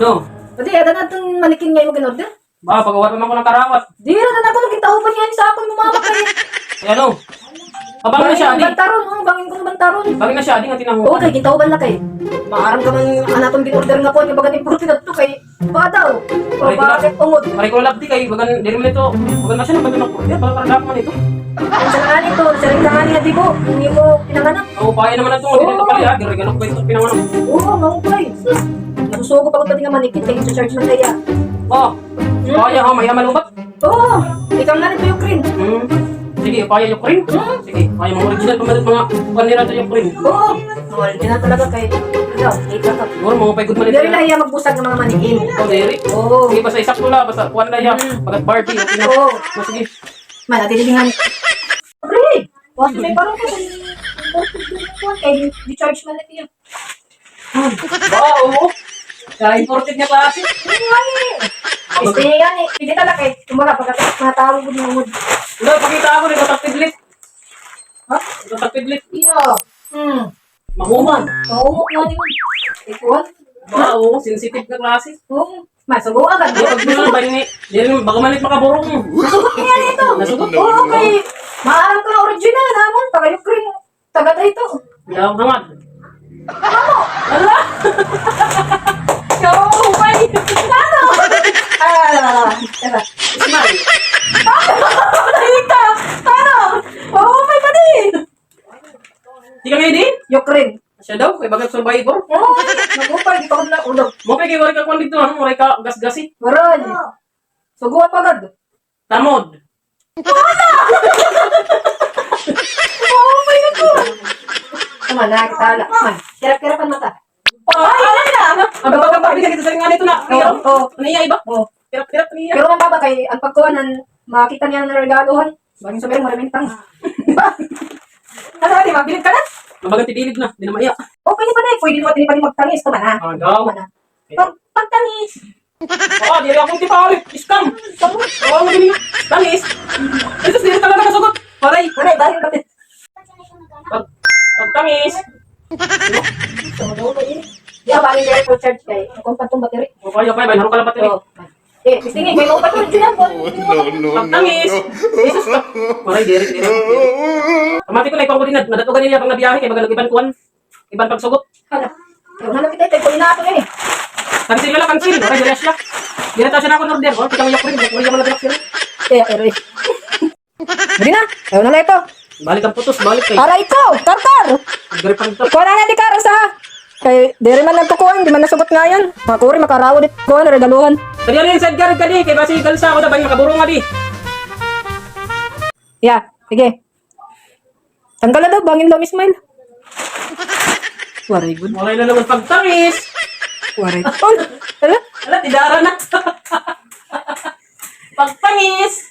No. Pwede, ada na itong manikin ngayon mo ginorder. Ba, pagawa naman ko ng karawat. Di na na ako nagkitahupan yan sa ako yung mama kayo. Eh ano? Abangin na siya, di. Bantaron, bangin ko ng bantaron. Bangin na siya, di nga tinahupan. Oo, kay gitahuban na kay. Maaram ka man anatong ginorder nga po, yung bagat imported na ito kay Badaw. O bakit ungod? Maray ko labdi kay, bagan, di naman ito. Bagan na siya ng bagan ng kurya, baka karagap man ito. Ang salangan ito, saling tanganin na di po, hindi mo pinanganak. Oo, kaya naman ito, hindi nito pali ha. Ganap ko ito, pinanganak. Oo, mahukay. Nasusugo pa ko pati nga manikit kay sa charge man kaya. Oh, kaya ha, maya malubat. Oo, ikaw nga nito yung cream. Sige, kaya yung cream. Sige, kaya mga original, mga panira ito yung cream. Oo, original talaga kay. Ikaw, ikaw ka. Siguro, mga paigod man Hindi rin nahiya magbusag ng mga manikin. Oh, deri. Oo. Sige, basta isakto lang, basta kuwan na yan. Bagat Barbie, okay na. Oo. Oh, sige. Man, natitilingan. Pre! Wala may parang ko kay di-charge man natin yan. Wow, oo. Kaya imported niya klase. Hindi nga eh. Este yan eh. Hindi talaga eh. Tumula, pagkatapos matawag ko ng mood. Wala, pakita ako, nagtatag pidlit. Ha? Nagtatag pidlit. Iya. Mahuman. Oo, nga ni mo. Ikuan? Wow, sensitive na klase. Oo. Masugo agad. Di, pag gusto na ba ni, baka manit makaburong. Nasugot niya nito. Nasugot? Oo, kay maaram ka na original naman. Taga yung cream. Taga dito. Yaw, hangad. Ala! Ikaw ang hukay. Ano? Tara. Smile. Dahil ka. Ano? Mahukay pa din. Di ka ngayon din? Yung cream. Siya daw, kay bagat survivor. Oo, nagupay. Di pa ko na ulo. Mo pa kay wari ka kwan dito, ano? Wari ka gas-gasi. Maron. Suguan pa agad. Tamod. Mahukay na ko. Tama na, kitala. Man, kirap-kirapan mata. Ay, ano na? Ang baga kita sa nga nito na. Oo. Ano niya iba? Oo. Kirap-kirap niya. Pero ang baba kay, ang pagkuhanan, makita niya na regaluhan. Baging sabihin, maraming tang. Ano ba, di ba? Bilib ka na? Mabagang tibilid na, di na maiya. O, pwede pa na eh. Pwede naman pa rin magtangis. Tama na. Agaw. Tama na. Pagtangis. Oo, di rin akong tipalit. Scam. Oo, magaling. Tangis. Ito, di rin talaga nakasagot. Paray. Maray, dahil natin. Pagtangis. Di ba, bagay direct for charge kay. Kung patong battery. O kaya, kaya, naroon ka lang pati. Oo. Eh, tingin, may mga patong dyan po. Pagtangis. Jesus ka. Paray, di rin. Amati ko na ikaw ko din, nadatugan niya pang nabiyahe, kaya baga nag-iban kuwan. Iban pagsugot. Hala. Yung hanap kita, ito, na ako eh. Sabi sila lang kansil, paray, di siya. Di na tayo siya na ako order. O, kita mo yung cream, kuya mo na sila. Eh, eroy. Hindi na. Ayaw na lang ito. Balik ang putos, balik kay. Para ito, tartar. Garipang to. Kuha na di karas ha. Kay, di man nagkukuhan, di man nasugot nga yan. Makuri, makarawo dit. Kuha na, regaluhan. Kaya rin, side guard ka di, kaya basi galsa ako na ba yung makaburong nga di. Yeah, sige. Tanggal na daw, bangin daw, Ismail. Very good. Malay na naman pagtangis. Very good. Hala? Ala, tidara na. Pagtangis.